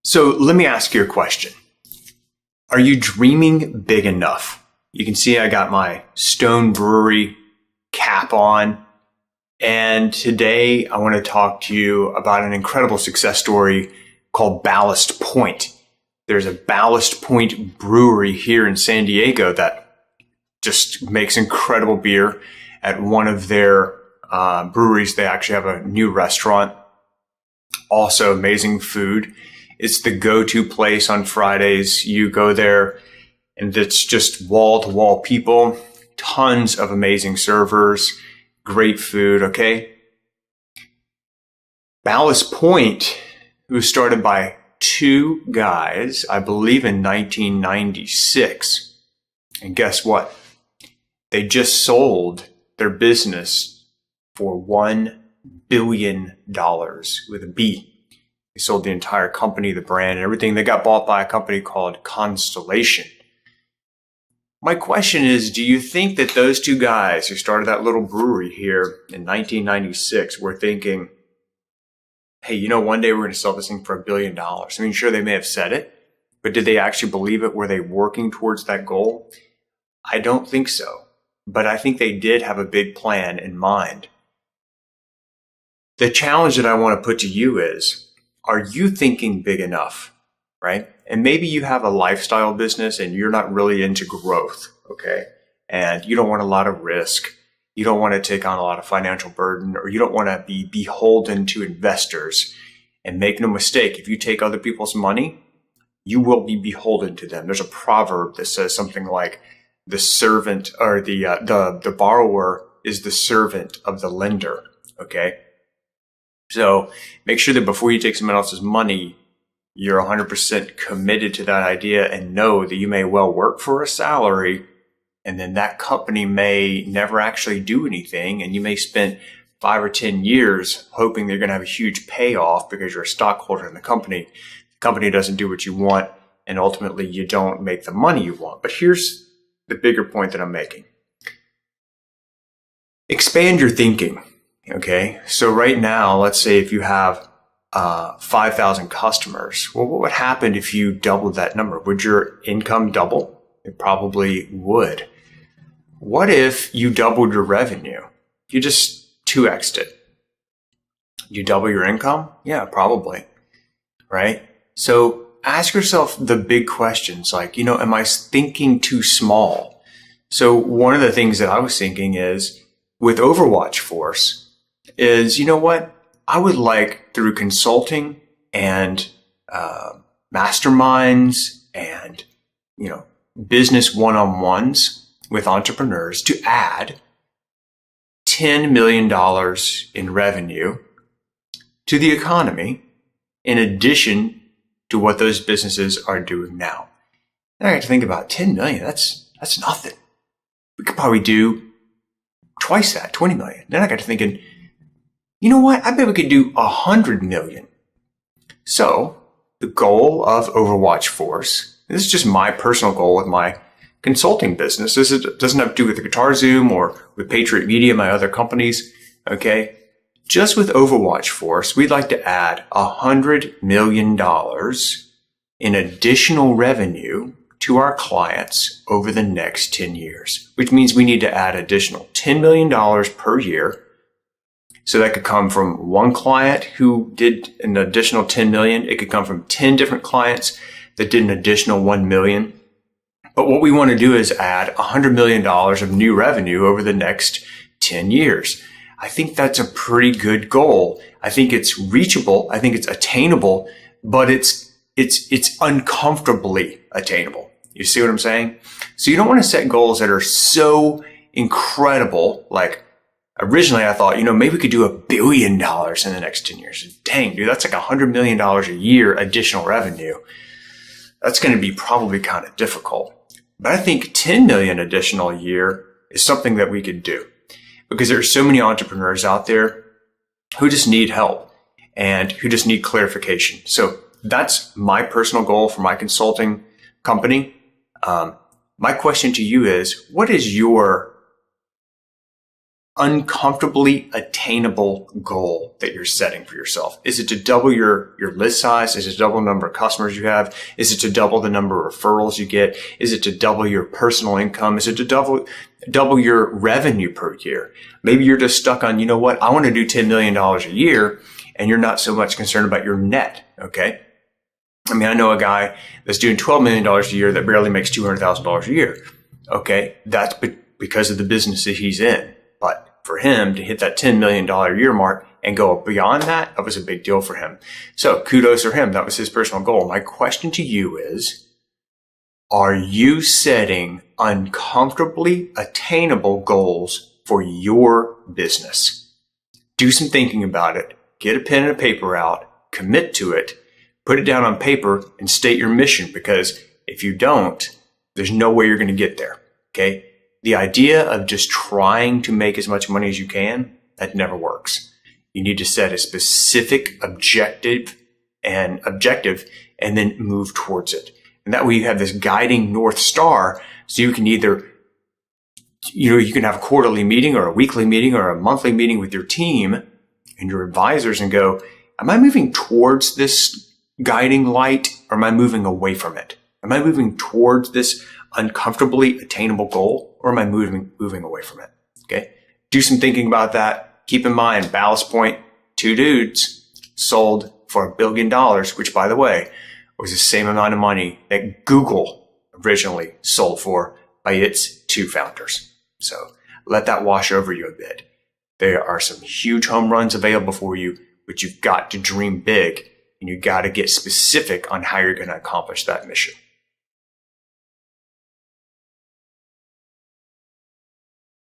So let me ask you a question. Are you dreaming big enough? You can see I got my Stone Brewery cap on. And today I want to talk to you about an incredible success story called Ballast Point. There's a Ballast Point brewery here in San Diego that just makes incredible beer. At one of their breweries, they actually have a new restaurant. Also amazing food. It's the go-to place on Fridays. You go there and it's just wall-to-wall people, tons of amazing servers, great food, okay? Ballast Point was started by two guys, I believe in 1996. And guess what? They just sold their business for $1 billion with a B. They sold the entire company, the brand, and everything. They got bought by a company called Constellation. My question is, do you think that those two guys who started that little brewery here in 1996 were thinking, hey, one day we're going to sell this thing for $1 billion? I mean, sure, they may have said it, but did they actually believe it? Were they working towards that goal? I don't think so, but I think they did have a big plan in mind. The challenge that I want to put to you is, are you thinking big enough, right? And maybe you have a lifestyle business and you're not really into growth, okay? And you don't want a lot of risk. You don't want to take on a lot of financial burden, or you don't want to be beholden to investors. And make no mistake, if you take other people's money, you will be beholden to them. There's a proverb that says something like, the servant or the borrower is the servant of the lender, okay? So make sure that before you take someone else's money, you're 100% committed to that idea and know that you may well work for a salary and then that company may never actually do anything, and you may spend 5 or 10 years hoping they're going to have a huge payoff because you're a stockholder in the company. The company doesn't do what you want, and ultimately you don't make the money you want. But here's the bigger point that I'm making. Expand your thinking. Okay, so right now, let's say if you have 5,000 customers, well, what would happen if you doubled that number? Would your income double? It probably would. What if you doubled your revenue? You just 2x'd it. You double your income? Yeah, probably. Right? So ask yourself the big questions like, am I thinking too small? So one of the things that I was thinking is with Overwatch Force, is, I would like through consulting and masterminds and, business one-on-ones with entrepreneurs to add $10 million in revenue to the economy in addition to what those businesses are doing now. And I got to think about 10 million. That's nothing. We could probably do twice that, 20 million. Then I got to thinking, you know what? I bet we could do 100 million. So the goal of Overwatch Force, this is just my personal goal with my consulting business. This doesn't have to do with the Guitar Zoom or with Patriot Media, my other companies. Okay. Just with Overwatch Force, we'd like to add $100 million in additional revenue to our clients over the next 10 years, which means we need to add additional $10 million per year. So that could come from one client who did an additional 10 million. It could come from 10 different clients that did an additional 1 million. But what we want to do is add $100 million of new revenue over the next 10 years. I think that's a pretty good goal. I think it's reachable. I think it's attainable, but it's uncomfortably attainable. You see what I'm saying? So you don't want to set goals that are so incredible, like originally I thought, maybe we could do $1 billion in the next 10 years. Dang, dude, that's like $100 million a year additional revenue. That's going to be probably kind of difficult. But I think 10 million additional a year is something that we could do because there are so many entrepreneurs out there who just need help and who just need clarification. So that's my personal goal for my consulting company. My question to you is, what is your uncomfortably attainable goal that you're setting for yourself? Is it to double your list size? Is it to double the number of customers you have? Is it to double the number of referrals you get? Is it to double your personal income? Is it to double your revenue per year? Maybe you're just stuck on, you know what? I want to do $10 million a year, and you're not so much concerned about your net. Okay. I mean, I know a guy that's doing $12 million a year that barely makes $200,000 a year. Okay. That's because of the business that he's in. But for him to hit that $10 million a year mark and go beyond that, that was a big deal for him. So kudos for him. That was his personal goal. My question to you is, are you setting uncomfortably attainable goals for your business? Do some thinking about it. Get a pen and a paper out, commit to it, put it down on paper, and state your mission, because if you don't, there's no way you're going to get there. Okay? The idea of just trying to make as much money as you can, that never works. You need to set a specific objective and then move towards it. And that way you have this guiding North Star, so you can either, you can have a quarterly meeting or a weekly meeting or a monthly meeting with your team and your advisors and go, am I moving towards this guiding light, or am I moving away from it? Am I moving towards this uncomfortably attainable goal, or am I moving away from it? Okay. Do some thinking about that. Keep in mind, Ballast Point, 2 dudes sold for $1 billion, which, by the way, was the same amount of money that Google originally sold for by its 2 founders. So let that wash over you a bit. There are some huge home runs available for you, but you've got to dream big, and you've got to get specific on how you're going to accomplish that mission.